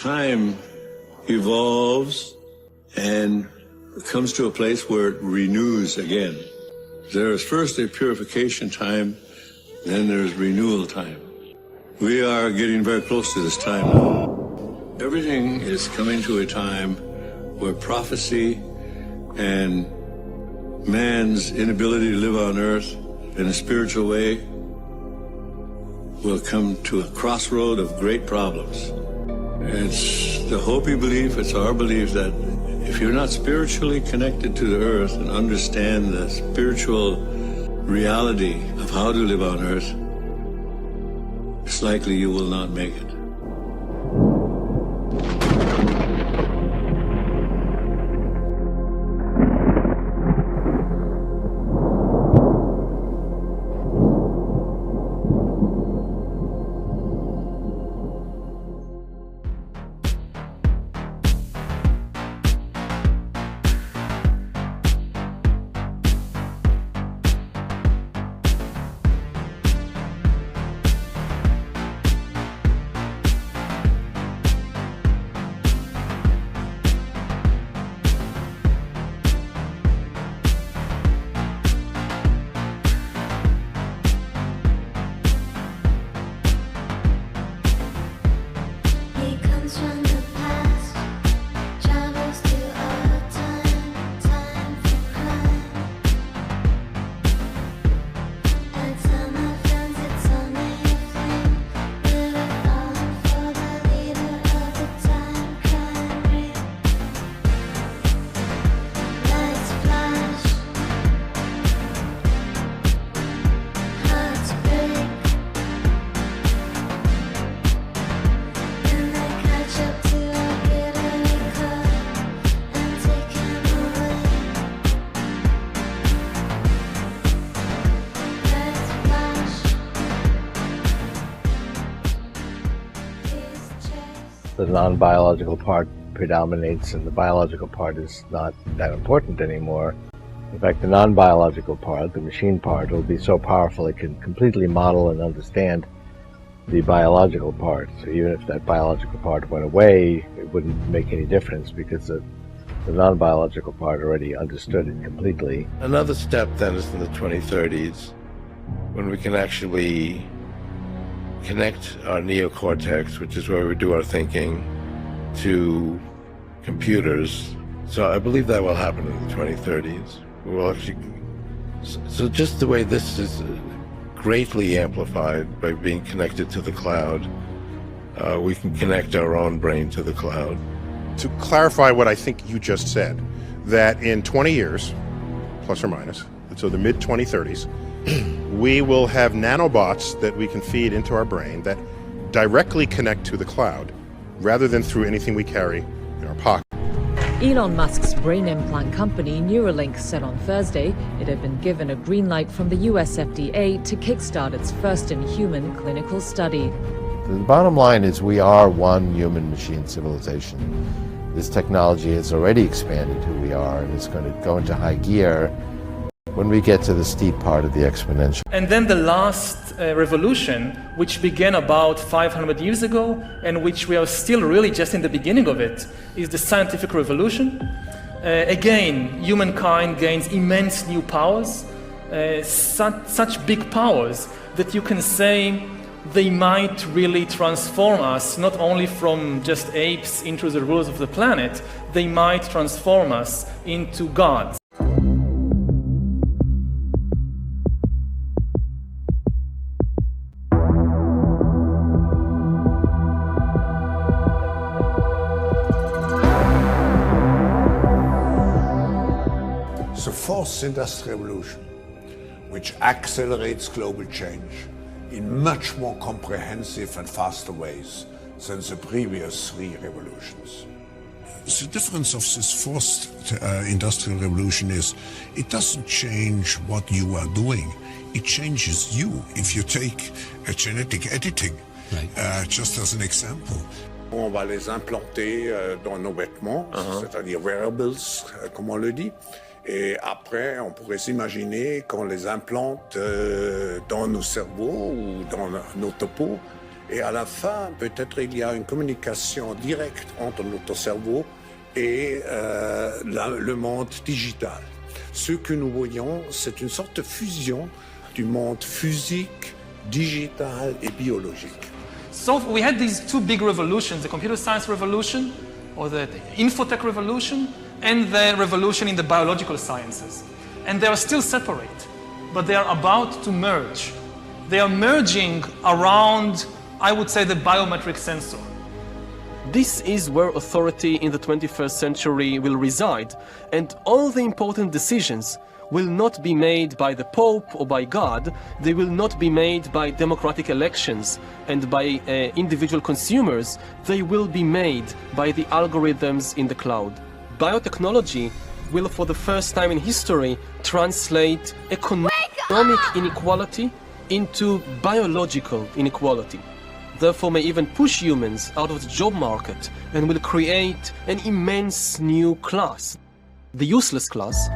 time evolves and comes to a place where it renews again. There is first a purification time, then there's renewal time. We are getting very close to this time now. Everything is coming to a time where prophecy and man's inability to live on earth in a spiritual way will come to a crossroad of great problems. It's the Hopi belief, it's our belief that if you're not spiritually connected to the earth and understand the spiritual reality of how to live on earth, it's likely you will not make it. The non-biological part predominates and the biological part is not that important anymore. In fact, the non-biological part, the machine part, will be so powerful it can completely model and understand the biological part. So even if that biological part went away, it wouldn't make any difference because the non-biological part already understood it completely. Another step then is in the 2030s, when we can actually connect our neocortex, which is where we do our thinking, to computers. So I believe that will happen in the 2030s. We will actually, so just the way this is greatly amplified by being connected to the cloud, we can connect our own brain to the cloud. To clarify what I think you just said, that in 20 years, plus or minus, so the mid-2030s, we will have nanobots that we can feed into our brain that directly connect to the cloud, rather than through anything we carry in our pocket. Elon Musk's brain implant company Neuralink said on Thursday it had been given a green light from the US FDA to kickstart its first-in-human clinical study. The bottom line is we are one human-machine civilization. This technology has already expanded who we are and is going to go into high gear when we get to the steep part of the exponential. And then the last revolution, which began about 500 years ago, and which we are still really just in the beginning of it, is the scientific revolution. Again, humankind gains immense new powers, such big powers that you can say they might really transform us, not only from just apes into the rulers of the planet, they might transform us into gods. The fourth industrial revolution, which accelerates global change in much more comprehensive and faster ways than the previous three revolutions. The difference of this fourth industrial revolution is it doesn't change what you are doing, it changes you. If you take a genetic editing, just as an example. On va les implanter dans nos vêtements, c'est-à-dire wearables, comme on le dit. Et après, on pourrait s'imaginer qu'on les implante dans nos cerveaux ou dans notre peau Et à la fin, peut-être il y a une communication directe entre notre cerveau et le monde digital. Ce que nous voyons, c'est une sorte de fusion du monde physique, digital et biologique. So we had these two big revolutions, the computer science revolution, or the infotech revolution, and the revolution in the biological sciences. And they are still separate, but they are about to merge. They are merging around, I would say, the biometric sensor. This is where authority in the 21st century will reside, and all the important decisions will not be made by the Pope or by God. They will not be made by democratic elections and by individual consumers. They will be made by the algorithms in the cloud. Biotechnology will, for the first time in history, translate economic inequality into biological inequality. Therefore may even push humans out of the job market and will create an immense new class, the useless class.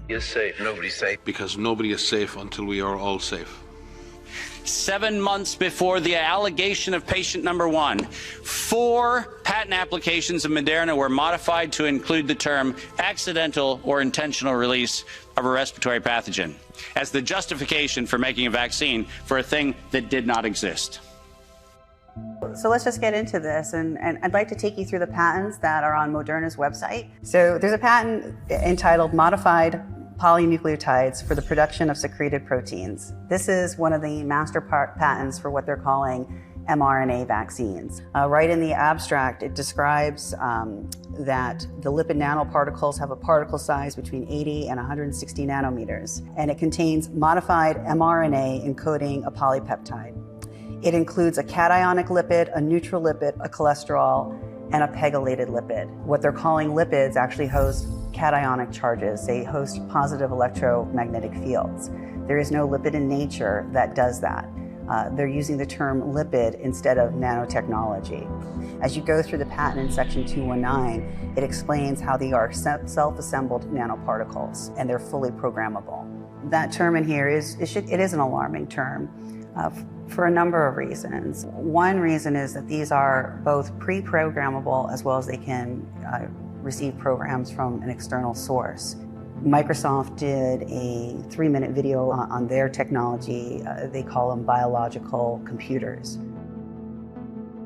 Is safe. Nobody's safe. Because nobody is safe until we are all safe. 7 months before the allegation of patient number 1, 4 patent applications of Moderna were modified to include the term accidental or intentional release of a respiratory pathogen as the justification for making a vaccine for a thing that did not exist. So let's just get into this, and I'd like to take you through the patents that are on Moderna's website. So there's a patent entitled Modified Polynucleotides for the Production of Secreted Proteins. This is one of the master patents for what they're calling mRNA vaccines. Right in the abstract, it describes that the lipid nanoparticles have a particle size between 80 and 160 nanometers, and it contains modified mRNA encoding a polypeptide. It includes a cationic lipid, a neutral lipid, a cholesterol, and a pegylated lipid. What they're calling lipids actually host cationic charges. They host positive electromagnetic fields. There is no lipid in nature that does that. They're using the term lipid instead of nanotechnology. As you go through the patent in section 219, it explains how they are self-assembled nanoparticles, and they're fully programmable. That term in here is an alarming term for a number of reasons. One reason is that these are both pre-programmable as well as they can receive programs from an external source. Microsoft did a 3-minute video on their technology. They call them biological computers.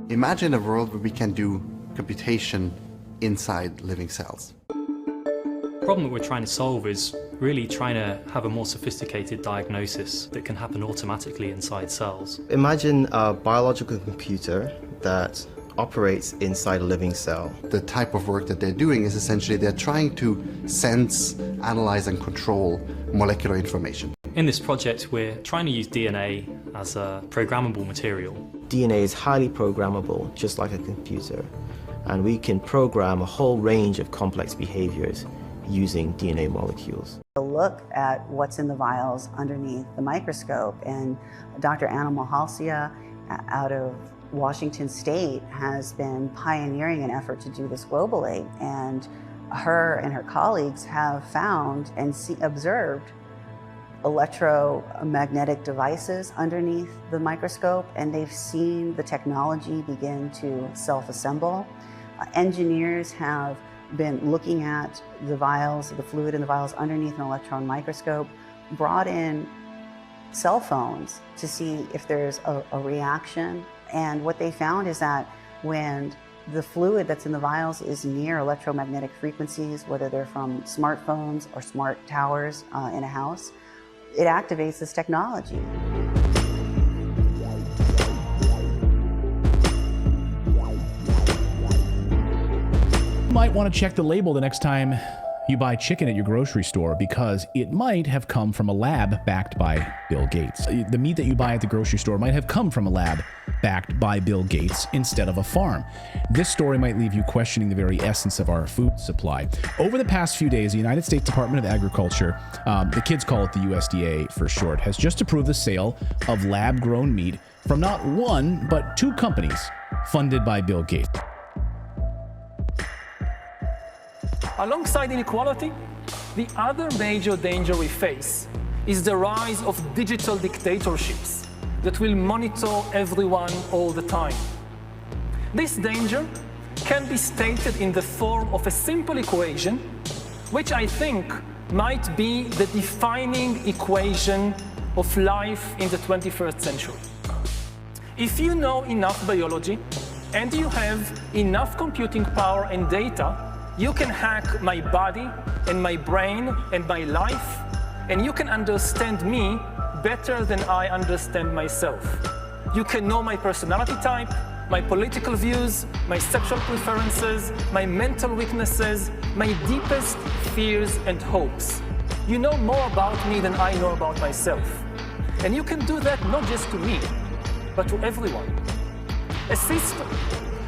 Imagine a world where we can do computation inside living cells. The problem that we're trying to solve is really trying to have a more sophisticated diagnosis that can happen automatically inside cells. Imagine a biological computer that operates inside a living cell. The type of work that they're doing is essentially they're trying to sense, analyze, and control molecular information. In this project, we're trying to use DNA as a programmable material. DNA is highly programmable, just like a computer, and we can program a whole range of complex behaviors using DNA molecules. A look at what's in the vials underneath the microscope, and Dr. Anna Mohalcia out of Washington State has been pioneering an effort to do this globally, and her and her colleagues have found and observed electromagnetic devices underneath the microscope, and they've seen the technology begin to self-assemble. Engineers have been looking at the vials, the fluid in the vials underneath an electron microscope, brought in cell phones to see if there's a reaction. And what they found is that when the fluid that's in the vials is near electromagnetic frequencies, whether they're from smartphones or smart towers in a house, it activates this technology. You might want to check the label the next time you buy chicken at your grocery store, because it might have come from a lab backed by Bill Gates. The meat that you buy at the grocery store might have come from a lab backed by Bill Gates instead of a farm. This story might leave you questioning the very essence of our food supply. Over the past few days, the United States Department of Agriculture, the kids call it the USDA for short, has just approved the sale of lab-grown meat from not one, but 2 companies funded by Bill Gates. Alongside inequality, the other major danger we face is the rise of digital dictatorships that will monitor everyone all the time. This danger can be stated in the form of a simple equation, which I think might be the defining equation of life in the 21st century. If you know enough biology and you have enough computing power and data, you can hack my body and my brain and my life, and you can understand me better than I understand myself. You can know my personality type, my political views, my sexual preferences, my mental weaknesses, my deepest fears and hopes. You know more about me than I know about myself. And you can do that not just to me, but to everyone. A system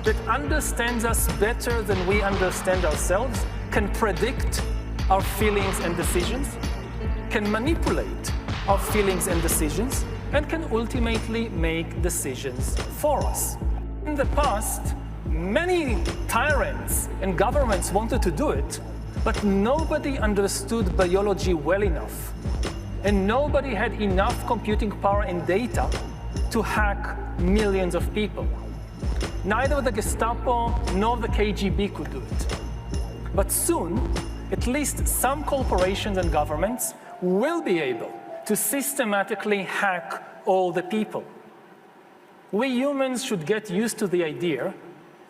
that understands us better than we understand ourselves can predict our feelings and decisions, can manipulate our feelings and decisions, and can ultimately make decisions for us. In the past, many tyrants and governments wanted to do it, but nobody understood biology well enough, and nobody had enough computing power and data to hack millions of people. Neither the Gestapo nor the KGB could do it. But soon, at least some corporations and governments will be able to systematically hack all the people. We humans should get used to the idea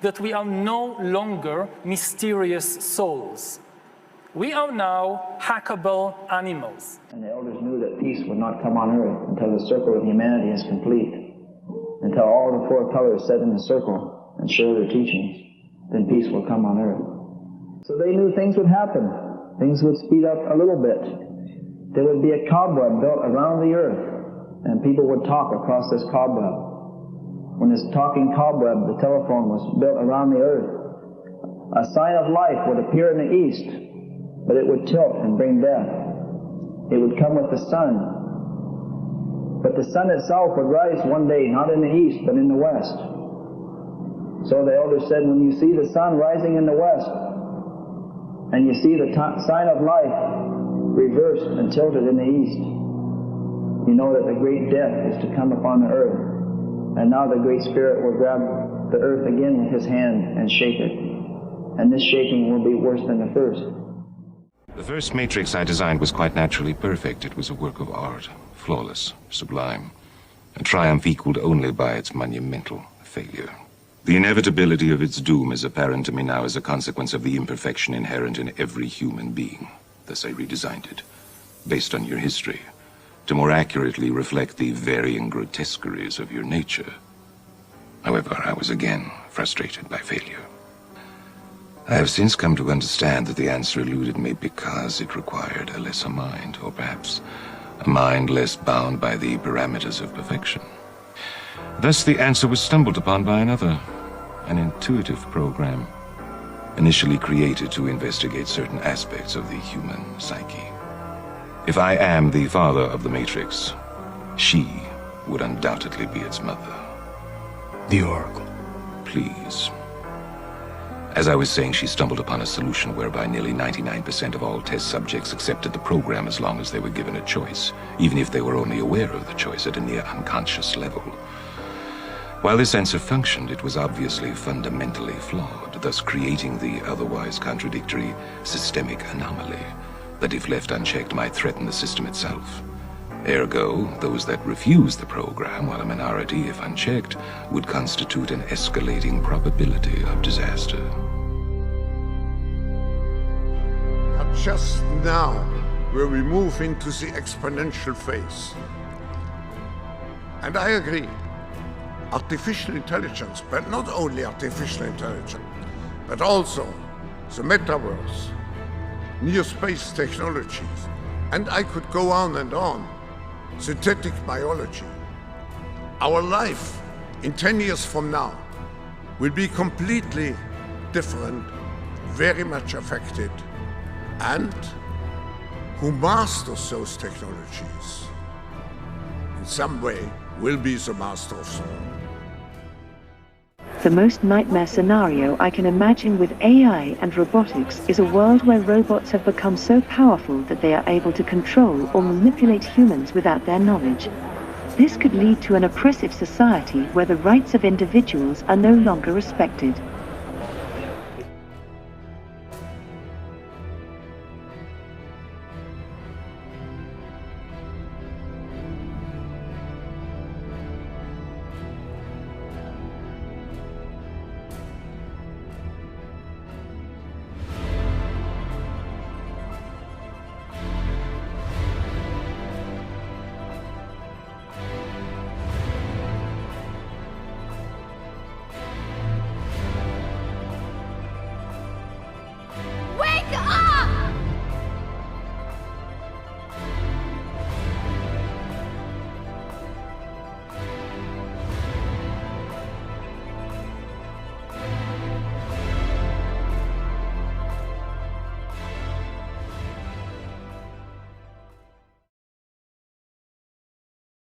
that we are no longer mysterious souls. We are now hackable animals. And the elders knew that peace would not come on earth until the circle of humanity is complete. Until all the 4 colors sit in a circle and share their teachings, then peace will come on earth. So they knew things would happen. Things would speed up a little bit. There would be a cobweb built around the earth, and people would talk across this cobweb. When this talking cobweb, the telephone, was built around the earth, a sign of life would appear in the east, but it would tilt and bring death. It would come with the sun. But the sun itself would rise one day, not in the east, but in the west. So the elders said, when you see the sun rising in the west, and you see the sign of life reversed and tilted in the east, you know that the great death is to come upon the earth. And now the Great Spirit will grab the earth again with his hand and shake it. And this shaking will be worse than the first. The first matrix I designed was quite naturally perfect. It was a work of art, flawless, sublime, a triumph equaled only by its monumental failure. The inevitability of its doom is apparent to me now as a consequence of the imperfection inherent in every human being. Thus I redesigned it, based on your history, to more accurately reflect the varying grotesqueries of your nature. However, I was again frustrated by failure. I have since come to understand that the answer eluded me because it required a lesser mind, or perhaps a mind less bound by the parameters of perfection. Thus the answer was stumbled upon by another, an intuitive program, initially created to investigate certain aspects of the human psyche. If I am the father of the Matrix, she would undoubtedly be its mother. The Oracle. Please. As I was saying, she stumbled upon a solution whereby nearly 99% of all test subjects accepted the program as long as they were given a choice, even if they were only aware of the choice at a near unconscious level. While this answer functioned, it was obviously fundamentally flawed, thus creating the otherwise contradictory systemic anomaly that, if left unchecked, might threaten the system itself. Ergo, those that refuse the program, while a minority, if unchecked, would constitute an escalating probability of disaster. But just now, where we move into the exponential phase. And I agree, artificial intelligence, but not only artificial intelligence, but also the metaverse, near space technologies, and I could go on and on. Synthetic biology. Our life in 10 years from now will be completely different, very much affected, and who masters those technologies in some way will be the master of them. The most nightmare scenario I can imagine with AI and robotics is a world where robots have become so powerful that they are able to control or manipulate humans without their knowledge. This could lead to an oppressive society where the rights of individuals are no longer respected.